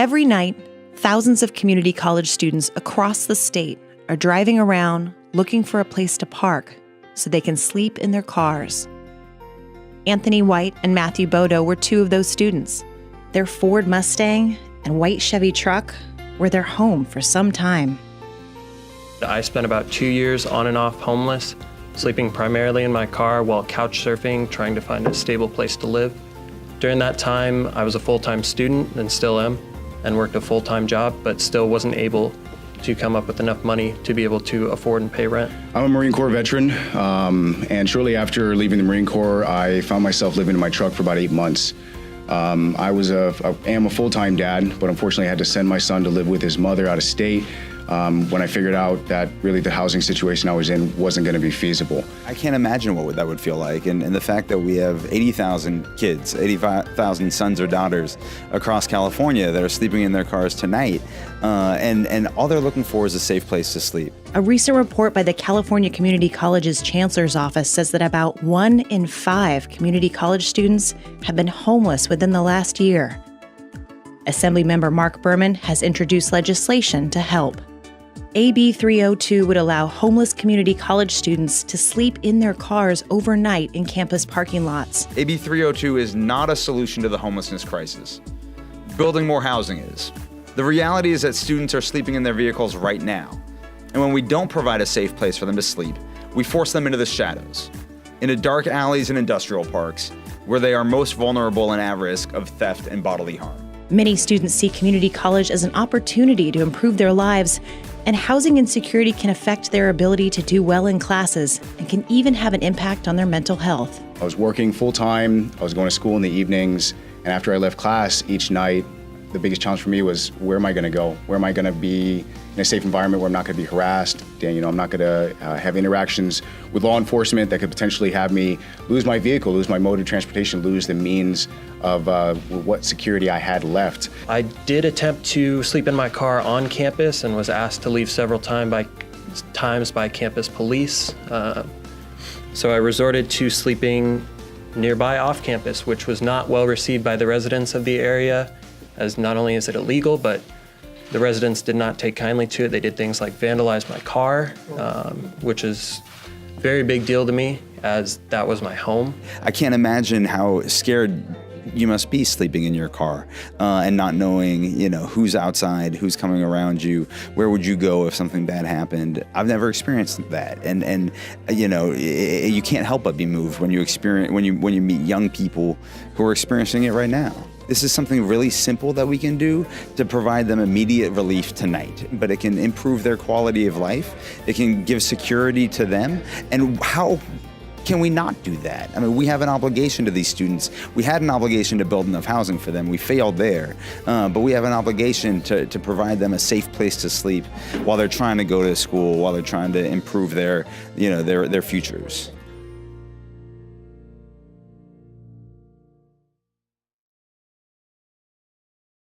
Every night, thousands of community college students across the state are driving around looking for a place to park so they can sleep in their cars. Anthony White and Matthew Bodo were two of those students. Their Ford Mustang and white Chevy truck were their home for some time. I spent about 2 years on and off homeless, sleeping primarily in my car while couch surfing, trying to find a stable place to live. During that time, I was a full-time student and still am, and worked a full-time job, but still wasn't able to come up with enough money to be able to afford and pay rent. I'm a Marine Corps veteran, and shortly after leaving the Marine Corps, I found myself living in my truck for about 8 months. I am a full-time dad, but unfortunately I had to send my son to live with his mother out of state when I figured out that really the housing situation I was in wasn't going to be feasible. I can't imagine what that would feel like, and the fact that we have 80,000 kids, 85,000 sons or daughters across California that are sleeping in their cars tonight, and all they're looking for is a safe place to sleep. A recent report by the California Community College's Chancellor's Office says that about 1 in 5 community college students have been homeless within the last year. Assemblymember Mark Berman has introduced legislation to help. AB 302 would allow homeless community college students to sleep in their cars overnight in campus parking lots. AB 302 is not a solution to the homelessness crisis. Building more housing is. The reality is that students are sleeping in their vehicles right now. And when we don't provide a safe place for them to sleep, we force them into the shadows, into dark alleys and industrial parks, where they are most vulnerable and at risk of theft and bodily harm. Many students see community college as an opportunity to improve their lives, and housing insecurity can affect their ability to do well in classes and can even have an impact on their mental health. I was working full-time, I was going to school in the evenings, and after I left class each night, the biggest challenge for me was, where am I going to go? Where am I going to be in a safe environment where I'm not going to be harassed? I'm not going to have interactions with law enforcement that could potentially have me lose my vehicle, lose my mode of transportation, lose the means of what security I had left. I did attempt to sleep in my car on campus and was asked to leave several times by campus police. So I resorted to sleeping nearby off campus, which was not well received by the residents of the area, as not only is it illegal, but the residents did not take kindly to it. They did things like vandalize my car, which is a very big deal to me, as that was my home. I can't imagine how scared you must be sleeping in your car and not knowing, who's outside, who's coming around you, where would you go if something bad happened. I've never experienced that, and you can't help but be moved when you meet young people who are experiencing it right now. This is something really simple that we can do to provide them immediate relief tonight, but it can improve their quality of life. It can give security to them. And how can we not do that? I mean, we have an obligation to these students. We had an obligation to build enough housing for them. We failed there, but we have an obligation to provide them a safe place to sleep while they're trying to go to school, while they're trying to improve their futures.